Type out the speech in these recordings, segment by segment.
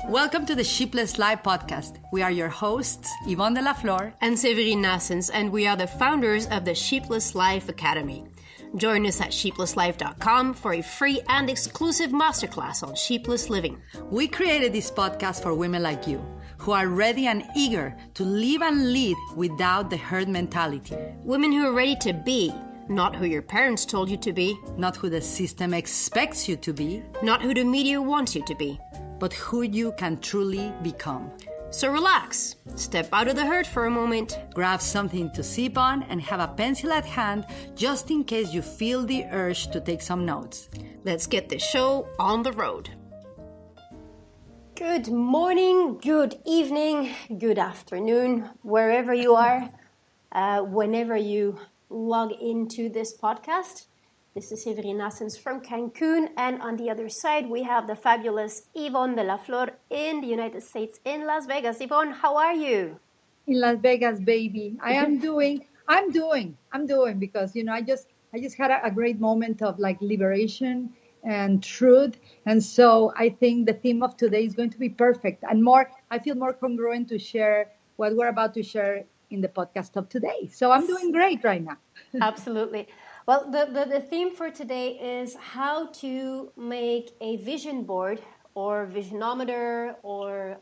Welcome to the Sheepless Life podcast. We are your hosts, Yvonne de la Flor and Severine Nassens, and we are the founders of the Sheepless Life Academy. Join us at sheeplesslife.com for a free and exclusive masterclass on sheepless living. We created this podcast for women like you, who are ready and eager to live and lead without the herd mentality. Women who are ready to be, not who your parents told you to be. Not who the system expects you to be. Not who the media wants you to be. But who you can truly become. So relax, step out of the herd for a moment. Grab something to sip on and have a pencil at hand just in case you feel the urge to take some notes. Let's get the show on the road. Good morning, good evening, good afternoon, wherever you are, whenever you log into this podcast. This is Severine Nassens from Cancun, and on the other side we have the fabulous Yvonne de la Flor in the United States, in Las Vegas. Yvonne, how are you? In Las Vegas, baby. I'm doing because, I just had a great moment of like liberation and truth. And so I think the theme of today is going to be perfect and I feel more congruent to share what we're about to share in the podcast of today. So I'm doing great right now. Absolutely. Well, the theme for today is how to make a vision board or visionometer or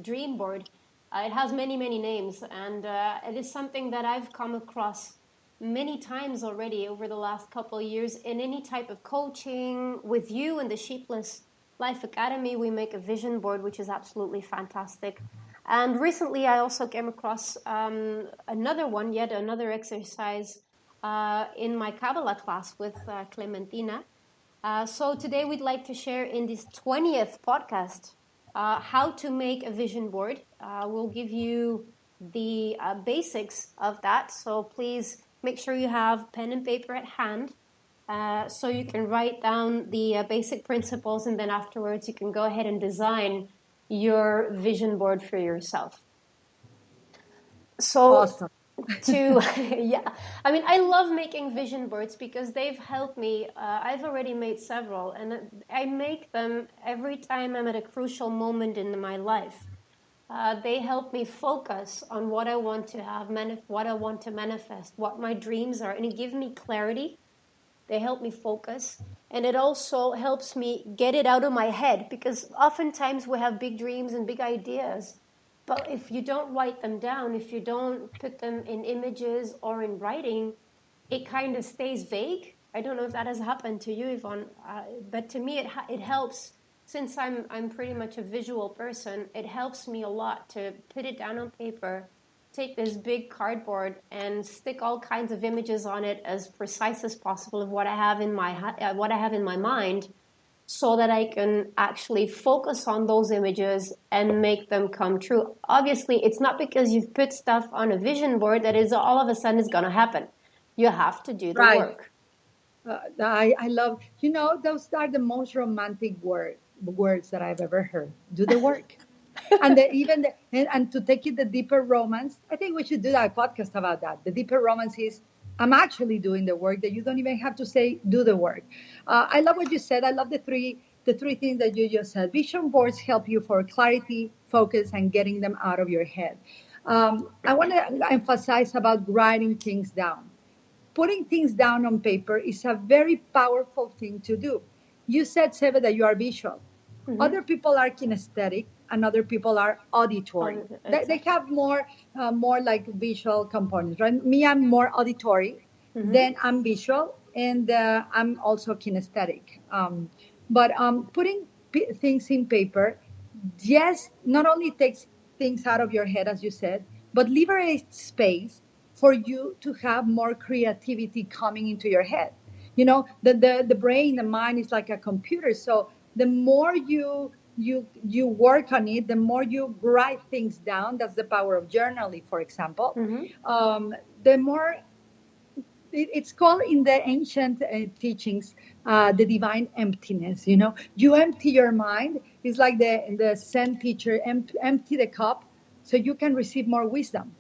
dream board. It has many, many names, and it is something that I've come across many times already over the last couple of years in any type of coaching. With you in the Sheepless Life Academy, we make a vision board, which is absolutely fantastic. And recently I also came across yet another exercise in my Kabbalah class with Clementina. So today we'd like to share in this 20th podcast how to make a vision board. We'll give you the basics of that. So please make sure you have pen and paper at hand so you can write down the basic principles, and then afterwards you can go ahead and design your vision board for yourself. So awesome. I love making vision boards because they've helped me. I've already made several, and I make them every time I'm at a crucial moment in my life. They help me focus on what I want to have, what I want to manifest, what my dreams are, and it gives me clarity. They help me focus, and it also helps me get it out of my head, because oftentimes we have big dreams and big ideas. But if you don't write them down, if you don't put them in images or in writing, it kind of stays vague. I don't know if that has happened to you, Yvonne, but to me it helps. Since I'm pretty much a visual person, it helps me a lot to put it down on paper, take this big cardboard and stick all kinds of images on it as precise as possible of what I have in my mind, so that I can actually focus on those images and make them come true. Obviously, it's not because you've put stuff on a vision board that is all of a sudden it's going to happen. You have to do the work. I love, those are the most romantic words that I've ever heard. Do the work. And to take it the deeper romance, I think we should do a podcast about that. The deeper romance is, I'm actually doing the work, that you don't even have to say, do the work. I love what you said. I love the three things that you just said. Vision boards help you for clarity, focus, and getting them out of your head. I want to emphasize about writing things down. Putting things down on paper is a very powerful thing to do. You said, Seba, that you are visual. Mm-hmm. Other people are kinesthetic, and other people are auditory. They have more like visual components, right? Me, I'm more auditory, then I'm visual, and I'm also kinesthetic. But putting things in paper, yes, not only takes things out of your head, as you said, but liberates space for you to have more creativity coming into your head. The brain, the mind is like a computer. So the more you work on it, the more you write things down. That's the power of journaling, for example. The more it's called in the ancient teachings, the divine emptiness. You empty your mind. It's like the Zen teacher empty the cup so you can receive more wisdom.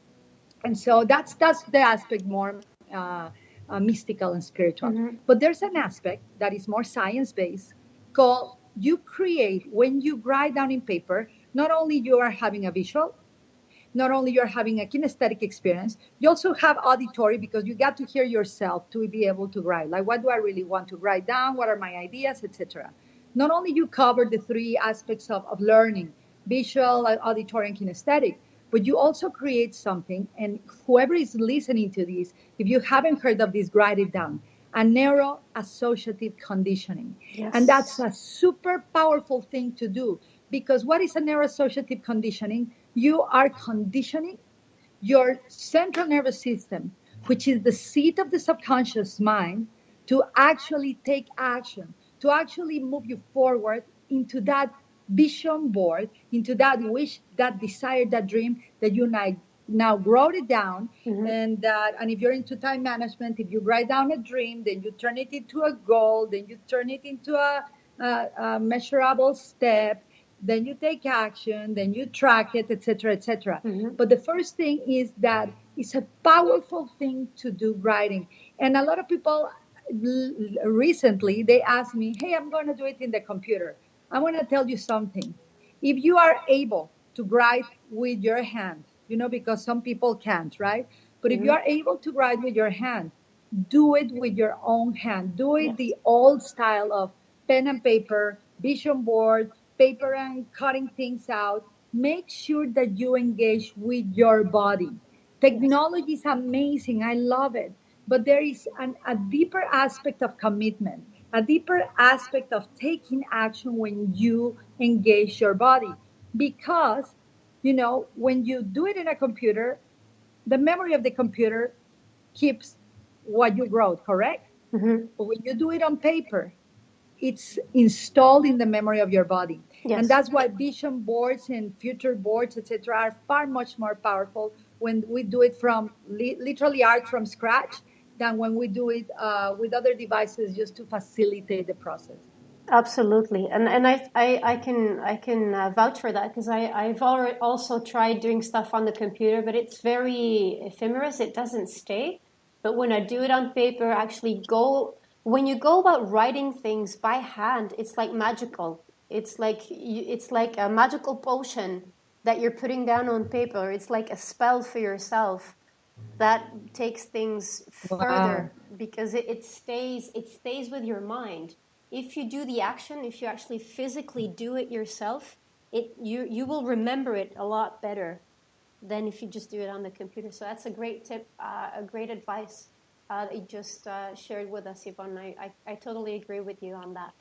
And so that's the aspect more mystical and spiritual. Mm-hmm. But there's an aspect that is more science-based called you create when you write down in paper. Not only you are having a visual, not only you're having a kinesthetic experience, you also have auditory because you got to hear yourself to be able to write. Like, what do I really want to write down? What are my ideas, etc. Not only you cover the three aspects of learning, visual, auditory, and kinesthetic, but you also create something. And whoever is listening to this, if you haven't heard of this, write it down. A neuroassociative conditioning. Yes. And that's a super powerful thing to do because what is a neuroassociative conditioning? You are conditioning your central nervous system, which is the seat of the subconscious mind, to actually take action, to actually move you forward into that vision board, into that wish, that desire, that dream that you now wrote it down. Mm-hmm. And if you're into time management, if you write down a dream, then you turn it into a goal, then you turn it into a measurable step, then you take action, then you track it, etc., etc. Mm-hmm. But the first thing is that it's a powerful thing to do writing. And a lot of people recently, they asked me, hey, I'm going to do it in the computer. I want to tell you something. If you are able to write with your hand, because some people can't, right? But if you are able to write with your hand, do it with your own hand. Do it the old style of pen and paper, vision board, paper and cutting things out. Make sure that you engage with your body. Technology is amazing. I love it. But there is a deeper aspect of commitment, a deeper aspect of taking action when you engage your body. Because, when you do it in a computer, the memory of the computer keeps what you wrote, correct? Mm-hmm. But when you do it on paper, it's installed in the memory of your body. Yes. And that's why vision boards and future boards, etc., are far much more powerful when we do it from literally art from scratch than when we do it with other devices just to facilitate the process. Absolutely, and I can vouch for that because I've already also tried doing stuff on the computer, but it's very ephemeral. It doesn't stay. But when I do it on paper, when you go about writing things by hand, it's like magical. It's like a magical potion that you're putting down on paper. It's like a spell for yourself that takes things further because it stays with your mind. If you do the action, if you actually physically do it yourself, you will remember it a lot better than if you just do it on the computer. So that's a great tip, a great advice that you just shared with us, Yvonne. I totally agree with you on that.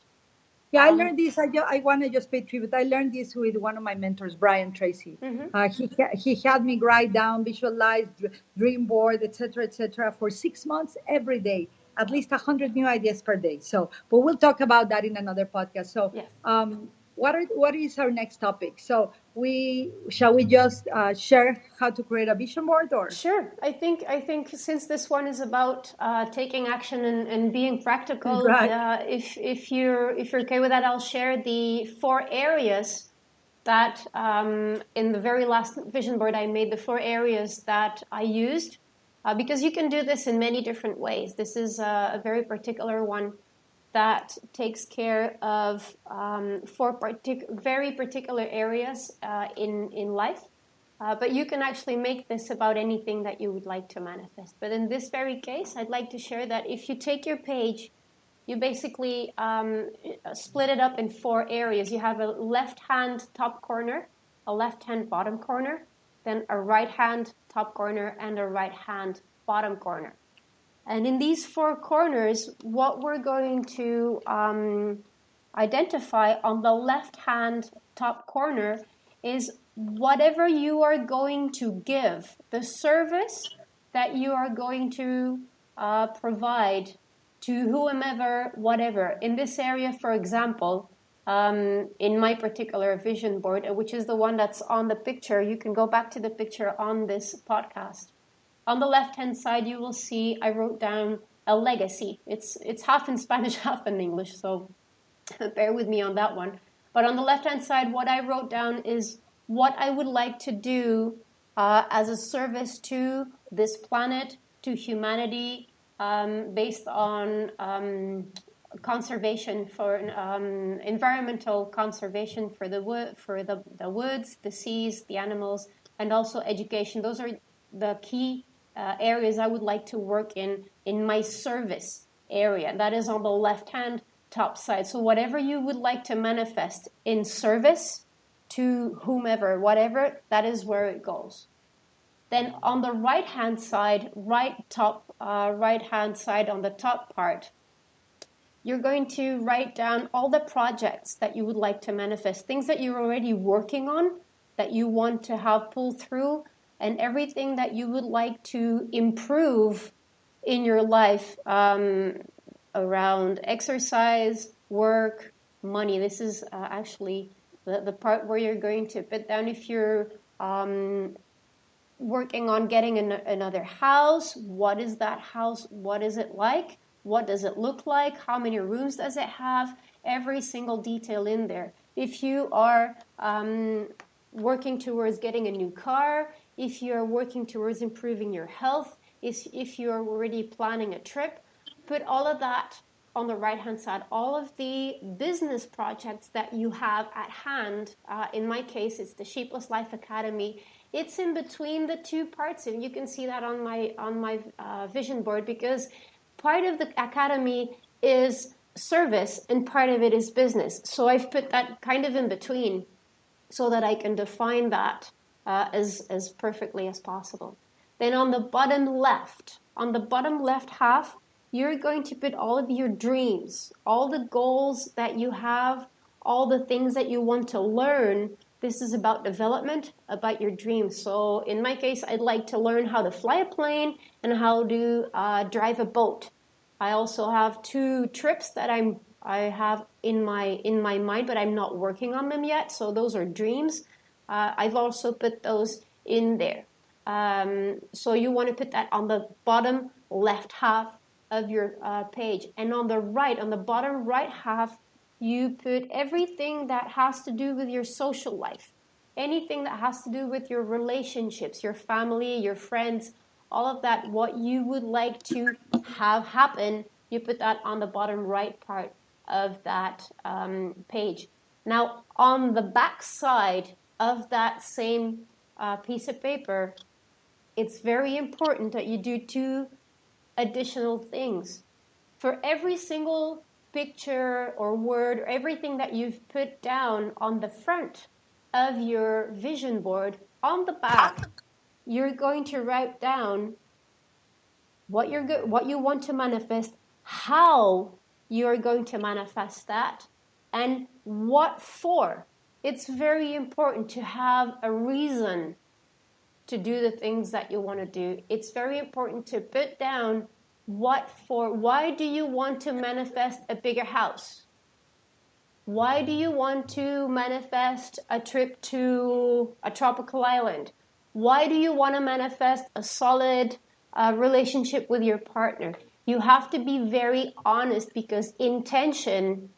Yeah, I learned this. I want to just pay tribute. I learned this with one of my mentors, Brian Tracy. Mm-hmm. He had me write down, visualize, dream board, etc., for 6 months every day, at least 100 new ideas per day. So, but we'll talk about that in another podcast. So, yes. What is our next topic? So, shall we just share how to create a vision board, or? Sure. I think since this one is about taking action and being practical, Right. If you're okay with that, I'll share the 4 areas that in the very last vision board I made, the 4 areas that I used, because you can do this in many different ways. This is a very particular one that takes care of 4 very particular areas in life. But you can actually make this about anything that you would like to manifest. But in this very case, I'd like to share that if you take your page, you basically split it up in 4 areas. You have a left-hand top corner, a left-hand bottom corner, then a right-hand top corner, and a right-hand bottom corner. And in these 4 corners, what we're going to identify on the left-hand top corner is whatever you are going to give, the service that you are going to provide to whomever, whatever. In this area, for example, in my particular vision board, which is the one that's on the picture, you can go back to the picture on this podcast. On the left-hand side, you will see I wrote down a legacy. It's half in Spanish, half in English, so bear with me on that one. But on the left-hand side, what I wrote down is what I would like to do as a service to this planet, to humanity, based on conservation for environmental conservation for the woods, the seas, the animals, and also education. Those are the key areas I would like to work in my service area. That is on the left-hand top side. So whatever you would like to manifest in service to whomever, whatever, that is where it goes. Then on the right-hand side, right-hand side on the top part, you're going to write down all the projects that you would like to manifest, things that you're already working on, that you want to have pull through, and everything that you would like to improve in your life around exercise, work, money. This is actually the part where you're going to put down if you're working on getting another house. What is that house? What is it like? What does it look like? How many rooms does it have? Every single detail in there. If you are working towards getting a new car, if you're working towards improving your health, if you're already planning a trip, put all of that on the right-hand side. All of the business projects that you have at hand. In my case, it's the Sheepless Life Academy. It's in between the two parts, and you can see that on my vision board, because part of the academy is service and part of it is business. So I've put that kind of in between so that I can define that as perfectly as possible. Then on the bottom left half, you're going to put all of your dreams, all the goals that you have, all the things that you want to learn. This is about development, about your dreams. So in my case, I'd like to learn how to fly a plane and how to drive a boat. I also have 2 trips that I have in my mind, but I'm not working on them yet. So those are dreams. I've also put those in there. So you want to put that on the bottom left half of your page. And on the bottom right half, you put everything that has to do with your social life, anything that has to do with your relationships, your family, your friends, all of that, what you would like to have happen, you put that on the bottom right part of that page. Now, on the back side of that same piece of paper, it's very important that you do 2 additional things. For every single picture or word or everything that you've put down on the front of your vision board, on the back, you're going to write down what you want to manifest, how you're going to manifest that, and what for. It's very important to have a reason to do the things that you want to do. It's very important to put down what for. Why do you want to manifest a bigger house? Why do you want to manifest a trip to a tropical island? Why do you want to manifest a solid relationship with your partner? You have to be very honest, because intention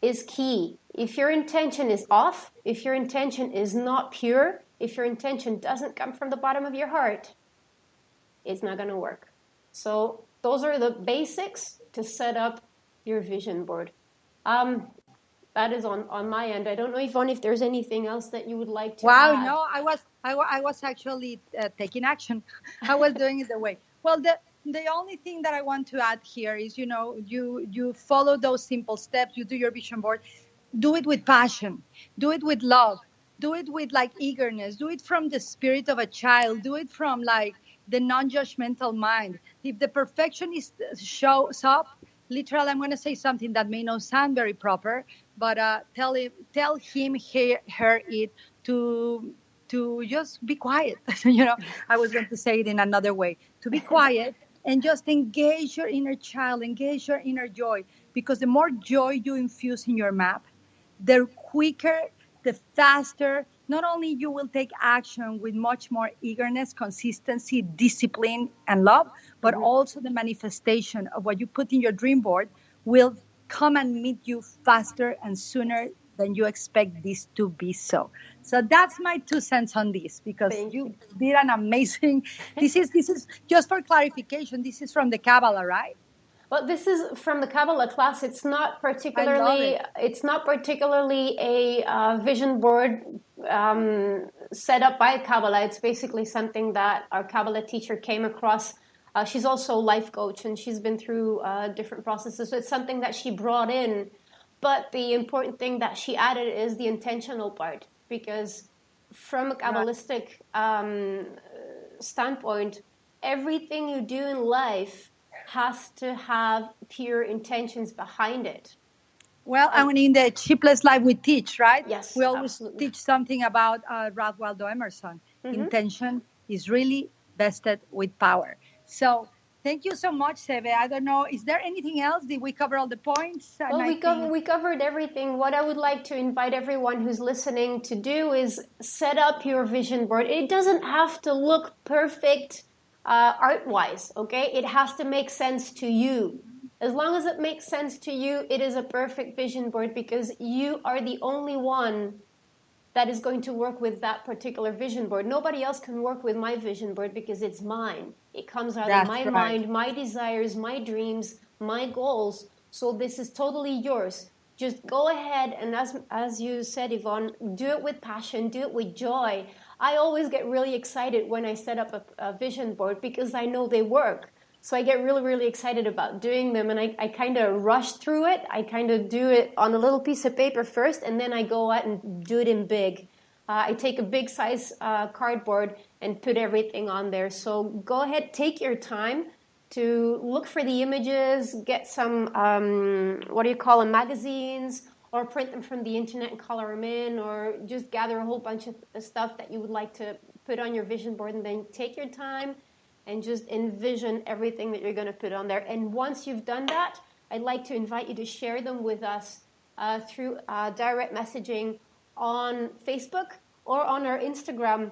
is key. If your intention is off, if your intention is not pure, if your intention doesn't come from the bottom of your heart, it's not going to work. So those are the basics to set up your vision board. That is on my end. I don't know, Yvonne, if there's anything else that you would like to add. No, I was actually taking action. I was doing it the way. Well, the only thing that I want to add here is, you follow those simple steps. You do your vision board. Do it with passion. Do it with love. Do it with eagerness. Do it from the spirit of a child. Do it from the non-judgmental mind. If the perfectionist shows up, literally, I'm going to say something that may not sound very proper, but tell him, her, it to just be quiet. I was going to say it in another way. To be quiet and just engage your inner child, engage your inner joy. Because the more joy you infuse in your map, the quicker, the faster, not only you will take action with much more eagerness, consistency, discipline, and love, but also the manifestation of what you put in your dream board will come and meet you faster and sooner then you expect this to be so. So that's my 2 cents on this, because you did an amazing. This is just for clarification. This is from the Kabbalah, right? Well, this is from the Kabbalah class. It's not particularly. It's not particularly a vision board set up by Kabbalah. It's basically something that our Kabbalah teacher came across. She's also a life coach, and she's been through different processes. So it's something that she brought in. But the important thing that she added is the intentional part, because from a Kabbalistic standpoint, everything you do in life has to have pure intentions behind it. Well, I mean, in the Shapeless Life we teach, right? Yes, we always absolutely. teach something about Ralph Waldo Emerson. Intention is really vested with power. So thank you so much, Sebe. I don't know, is there anything else? Did we cover all the points? Well, we covered everything. What I would like to invite everyone who's listening to do is set up your vision board. It doesn't have to look perfect art-wise, okay? It has to make sense to you. As long as it makes sense to you, it is a perfect vision board, because you are the only one that is going to work with that particular vision board. Nobody else can work with my vision board because it's mine. It comes out of my mind, my desires, my dreams, my goals. So this is totally yours. Just go ahead and, as you said, Yvonne, do it with passion, do it with joy. I always get really excited when I set up a vision board, because I know they work. So I get really, really excited about doing them, and I kind of rush through it. I kind of do it on a little piece of paper first, and then I go out and do it in big. I take a big size cardboard and put everything on there. So go ahead, take your time to look for the images, get some, magazines, or print them from the internet and color them in, or just gather a whole bunch of stuff that you would like to put on your vision board, and then take your time and just envision everything that you're going to put on there. And once you've done that, I'd like to invite you to share them with us through direct messaging on Facebook or on our Instagram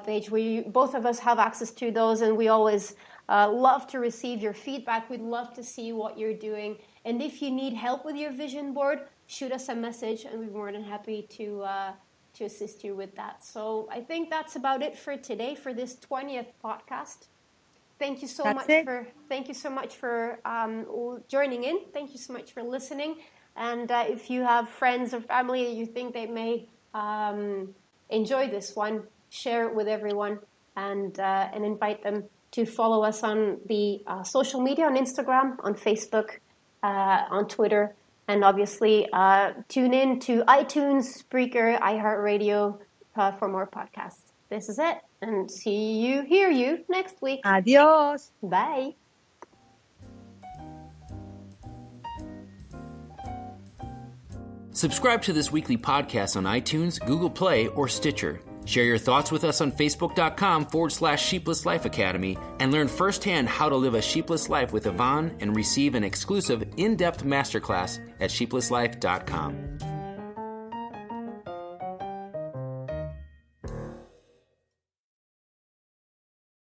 page. Both of us have access to those, and we always love to receive your feedback. We'd love to see what you're doing. And if you need help with your vision board, shoot us a message, and we're more than happy to assist you with that. So I think that's about it for today, for this 20th podcast. Thank you so much for joining in. Thank you so much for listening. And if you have friends or family that you think they may enjoy this one, share it with everyone, and invite them to follow us on the social media, on Instagram, on Facebook, on Twitter. And obviously, tune in to iTunes, Spreaker, iHeartRadio for more podcasts. This is it, and hear you next week. Adios. Bye. Subscribe to this weekly podcast on iTunes, Google Play, or Stitcher. Share your thoughts with us on Facebook.com/Sheepless Life Academy, and learn firsthand how to live a sheepless life with Yvonne, and receive an exclusive in-depth masterclass at sheeplesslife.com.